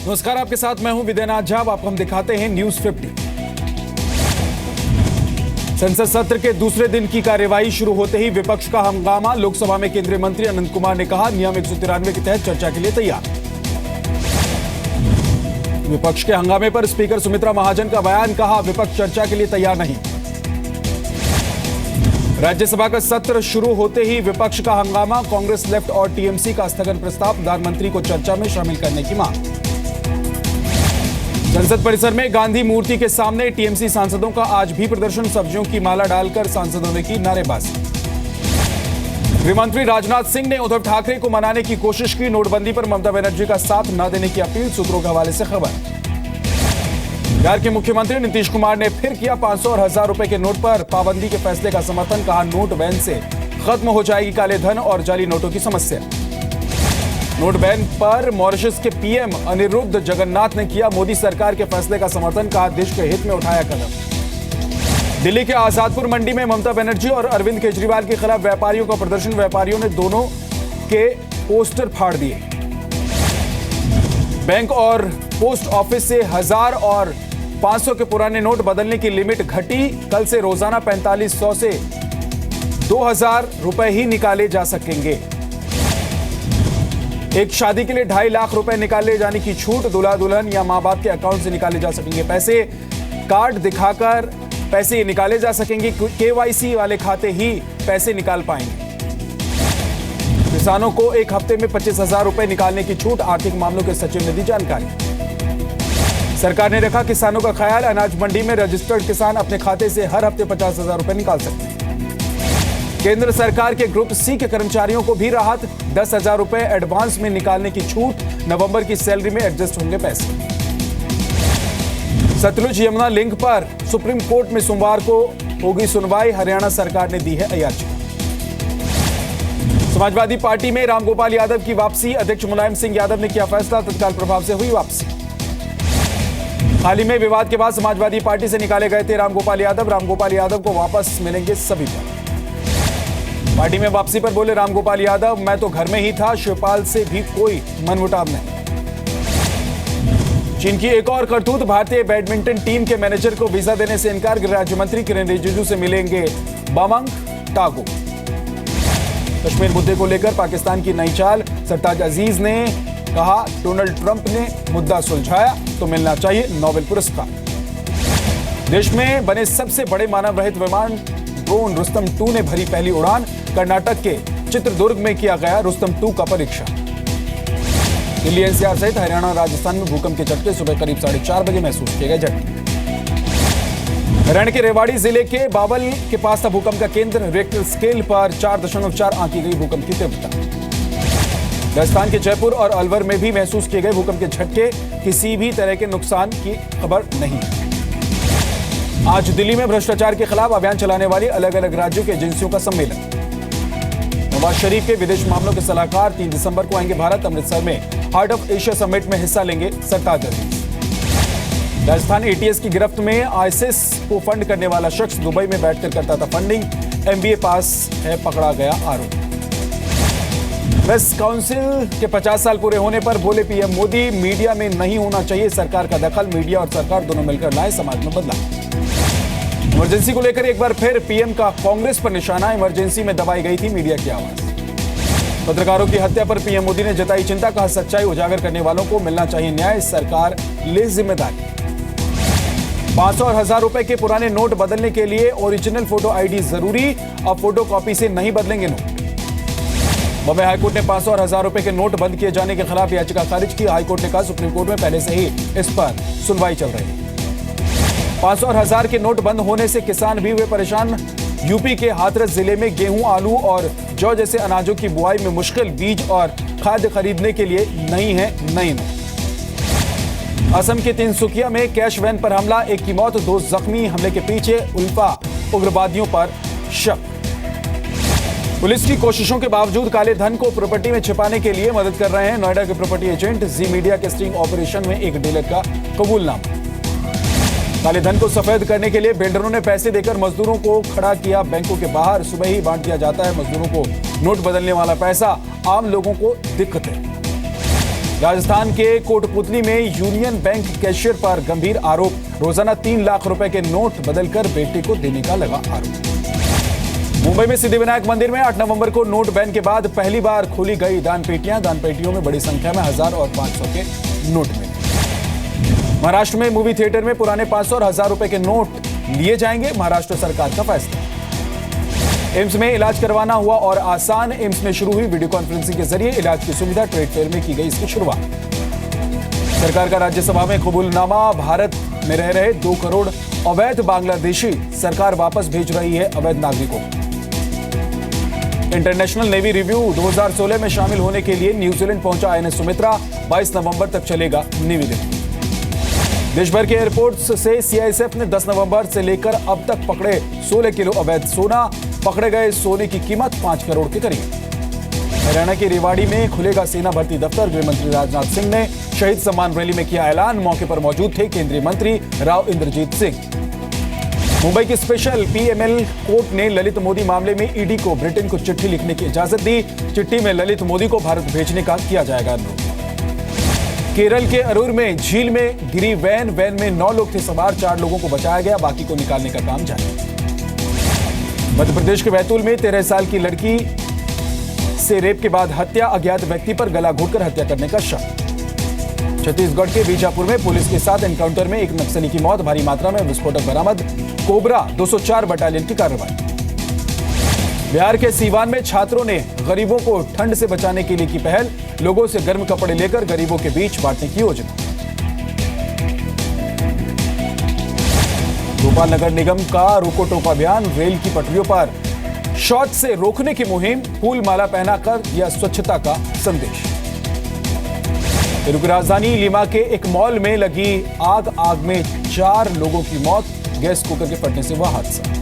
नमस्कार, आपके साथ मैं हूं विद्यानाथ झा। आपको हम दिखाते हैं न्यूज 50। संसद सत्र के दूसरे दिन की कार्यवाही शुरू होते ही विपक्ष का हंगामा। लोकसभा में केंद्रीय मंत्री अनंत कुमार ने कहा, नियम 193 के तहत चर्चा के लिए तैयार। विपक्ष के हंगामे पर स्पीकर सुमित्रा महाजन का बयान, कहा विपक्ष चर्चा के लिए तैयार नहीं। राज्यसभा का सत्र शुरू होते ही विपक्ष का हंगामा। कांग्रेस, लेफ्ट और टीएमसी का स्थगन प्रस्ताव, प्रधानमंत्री को चर्चा में शामिल करने की मांग। संसद परिसर में गांधी मूर्ति के सामने टीएमसी सांसदों का आज भी प्रदर्शन। सब्जियों की माला डालकर सांसदों ने की नारेबाजी। गृहमंत्री राजनाथ सिंह ने उद्धव ठाकरे को मनाने की कोशिश की। नोटबंदी पर ममता बनर्जी का साथ न देने की अपील, सूत्रों के हवाले से खबर। बिहार के मुख्यमंत्री नीतीश कुमार ने फिर किया 500 और 1000 रुपए के नोट पर पाबंदी के फैसले का समर्थन। कहा, नोट बैन से खत्म हो जाएगी काले धन और जाली नोटों की समस्या। नोट बैन पर मॉरिशस के पीएम अनिरुद्ध जगन्नाथ ने किया मोदी सरकार के फैसले का समर्थन। कहा, देश के हित में उठाया कदम। दिल्ली के आजादपुर मंडी में ममता बनर्जी और अरविंद केजरीवाल के खिलाफ व्यापारियों का प्रदर्शन। व्यापारियों ने दोनों के पोस्टर फाड़ दिए। बैंक और पोस्ट ऑफिस से 1000 और 500 के पुराने नोट बदलने की लिमिट घटी। कल से रोजाना 4500 से 2000 रुपए ही निकाले जा सकेंगे। एक शादी के लिए 2.5 लाख रुपए निकाले जाने की छूट। दूल्हा दुल्हन या मां बाप के अकाउंट से निकाले जा सकेंगे पैसे। कार्ड दिखाकर पैसे निकाले जा सकेंगे। केवाईसी वाले खाते ही पैसे निकाल पाएंगे। किसानों को एक हफ्ते में 25,000 रुपए निकालने की छूट। आर्थिक मामलों के सचिव ने दी जानकारी। सरकार ने रखा किसानों का ख्याल। अनाज मंडी में रजिस्टर्ड किसान अपने खाते से हर हफ्ते 50,000 रुपए निकाल सकते हैं। केंद्र सरकार के ग्रुप सी के कर्मचारियों को भी राहत। 10,000 रुपए एडवांस में निकालने की छूट। नवंबर की सैलरी में एडजस्ट होंगे पैसे। सतलुज यमुना लिंक पर सुप्रीम कोर्ट में सोमवार को होगी सुनवाई। हरियाणा सरकार ने दी है याचिका। समाजवादी पार्टी में रामगोपाल यादव की वापसी। अध्यक्ष मुलायम सिंह यादव ने किया फैसला, तत्काल प्रभाव से हुई वापसी। हाल ही में विवाद के बाद समाजवादी पार्टी से निकाले गए थे रामगोपाल यादव। रामगोपाल यादव को वापस मिलेंगे सभी पद। पार्टी में वापसी पर बोले रामगोपाल यादव, मैं तो घर में ही था, शिवपाल से भी कोई मनमुटाव नहीं। चीन की एक और करतूत। भारतीय बैडमिंटन टीम के मैनेजर को वीजा देने से इनकार। गृह राज्य मंत्री किरेन रिजिजू से मिलेंगे बामंग टागो। कश्मीर मुद्दे को लेकर पाकिस्तान की नई चाल। सरताज अजीज ने कहा, डोनाल्ड ट्रंप ने मुद्दा सुलझाया तो मिलना चाहिए नोबेल पुरस्कार। देश में बने सबसे बड़े मानव रहित विमान ड्रोन रुस्तम 2 ने भरी पहली उड़ान। कर्नाटक के चित्रदुर्ग में किया गया रुस्तम 2 का परीक्षण। दिल्ली एनसीआर सहित हरियाणा और राजस्थान में भूकंप के झटके सुबह करीब 4:30 बजे महसूस किए गए झटके। हरियाणा के रेवाड़ी जिले के बावल के पास था भूकंप का केंद्र। रिक्टर स्केल पर 4.4 आंकी गई भूकंप की तीव्रता। राजस्थान के जयपुर और अलवर में भी महसूस किए गए भूकंप के झटके। किसी भी तरह के नुकसान की खबर नहीं। आज दिल्ली में भ्रष्टाचार के खिलाफ अभियान चलाने वाली अलग अलग राज्यों की एजेंसियों का सम्मेलन। नवाज शरीफ के विदेश मामलों के सलाहकार 3 दिसंबर को आएंगे भारत। अमृतसर में हार्ट ऑफ एशिया समिट में हिस्सा लेंगे सरताज अजीज। राजस्थान एटीएस की गिरफ्त में आईएसआईएस को फंड करने वाला शख्स दुबई में बैठकर करता था फंडिंग। एमबीए पास है, पकड़ा गया आरोप। प्रेस काउंसिल के 50 साल पूरे होने पर बोले पीएम मोदी, मीडिया में नहीं होना चाहिए सरकार का दखल। मीडिया और सरकार दोनों मिलकर लाए समाज में बदलाव। इमरजेंसी को लेकर एक बार फिर पीएम का कांग्रेस पर निशाना। इमरजेंसी में दबाई गई थी मीडिया की आवाज। पत्रकारों की हत्या पर पीएम मोदी ने जताई चिंता। कहा, सच्चाई उजागर करने वालों को मिलना चाहिए न्याय, सरकार ले जिम्मेदारी। 500 और 1000 रुपए के पुराने नोट बदलने के लिए ओरिजिनल फोटो आईडी जरूरी। अब फोटो कॉपी से नहीं बदलेंगे नोट। बॉम्बे हाईकोर्ट ने 500 और 1000 रुपए के नोट बंद किए जाने के खिलाफ याचिका खारिज की। हाईकोर्ट ने कहा, सुप्रीम कोर्ट में पहले से ही इस पर सुनवाई चल रही है। 500 और 1000 के नोट बंद होने से किसान भी हुए परेशान। यूपी के हाथरस जिले में गेहूं, आलू और जौ जैसे अनाजों की बुआई में मुश्किल। बीज और खाद्य खरीदने के लिए नहीं है नई नोट। असम के तिनसुकिया में कैश वैन पर हमला। 1 की मौत, 2 जख्मी। हमले के पीछे उल्फा उग्रवादियों पर शक। पुलिस की कोशिशों के बावजूद काले धन को प्रॉपर्टी में छिपाने के लिए मदद कर रहे हैं नोएडा के प्रॉपर्टी एजेंट। जी मीडिया के स्टिंग ऑपरेशन में एक डीलर का कबूलनामा। काले धन को सफेद करने के लिए बिल्डरों ने पैसे देकर मजदूरों को खड़ा किया बैंकों के बाहर। सुबह ही बांट दिया जाता है मजदूरों को नोट बदलने वाला पैसा। आम लोगों को दिक्कत है। राजस्थान के कोटपुतली में यूनियन बैंक कैशियर पर गंभीर आरोप, रोजाना 3 लाख रुपए के नोट बदलकर बेटे को देने का लगा आरोप। मुंबई में सिद्धिविनायक मंदिर में 8 नवंबर को नोट बैन के बाद पहली बार खोली गई दान पेटियों में बड़ी संख्या में 1000 और 500 के नोट मिले। महाराष्ट्र में मूवी थिएटर में पुराने 500 और 1000 रुपए के नोट लिए जाएंगे, महाराष्ट्र सरकार का फैसला। एम्स में इलाज करवाना हुआ और आसान, एम्स में शुरू हुई वीडियो कॉन्फ्रेंसिंग के जरिए इलाज की सुविधा, ट्रेड फेयर में की गई इसकी शुरुआत। सरकार का राज्यसभा में कबूलनामा, भारत में रह रहे 2 करोड़ अवैध बांग्लादेशी सरकार वापस भेज रही है अवैध नागरिकों। इंटरनेशनल नेवी रिव्यू 2016 में शामिल होने के लिए न्यूजीलैंड पहुंचा आईएनएस सुमित्रा, 22 नवंबर तक चलेगा नेवी दिन। देश भर के एयरपोर्ट्स से सीआईएसएफ ने 10 नवंबर से लेकर अब तक पकड़े 16 किलो अवैध सोना, पकड़े गए सोने की कीमत 5 करोड़ के करीब। हरियाणा के रेवाड़ी में खुलेगा सेना भर्ती दफ्तर, गृहमंत्री राजनाथ सिंह ने शहीद सम्मान रैली में किया ऐलान, मौके पर मौजूद थे केंद्रीय मंत्री राव इंद्रजीत सिंह। मुंबई की स्पेशल पीएमएल कोर्ट ने ललित मोदी मामले में ईडी को ब्रिटेन को चिट्ठी लिखने की इजाजत दी, चिट्ठी में ललित मोदी को भारत भेजने का किया जाएगा अनुरोध। केरल के अरूर में झील में गिरी वैन में 9 लोग थे सवार, 4 लोगों को बचाया गया, बाकी को निकालने का काम जारी। मध्य प्रदेश के बैतूल में 13 साल की लड़की से रेप के बाद हत्या, अज्ञात व्यक्ति पर गला घोंटकर हत्या करने का शक। छत्तीसगढ़ के बीजापुर में पुलिस के साथ एनकाउंटर में एक नक्सली की मौत, भारी मात्रा में विस्फोटक बरामद, कोबरा 204 बटालियन की कार्रवाई। बिहार के सीवान में छात्रों ने गरीबों को ठंड से बचाने के लिए की पहल, लोगों से गर्म कपड़े लेकर गरीबों के बीच बांटने की योजना। भोपाल नगर निगम का रोको टोको अभियान, रेल की पटरियों पर शौच से रोकने की मुहिम, फूल माला पहनाकर दिया स्वच्छता का संदेश। पेरू की राजधानी लीमा के एक मॉल में लगी आग में 4 लोगों की मौत, गैस कुकर के फटने से हुआ हादसा।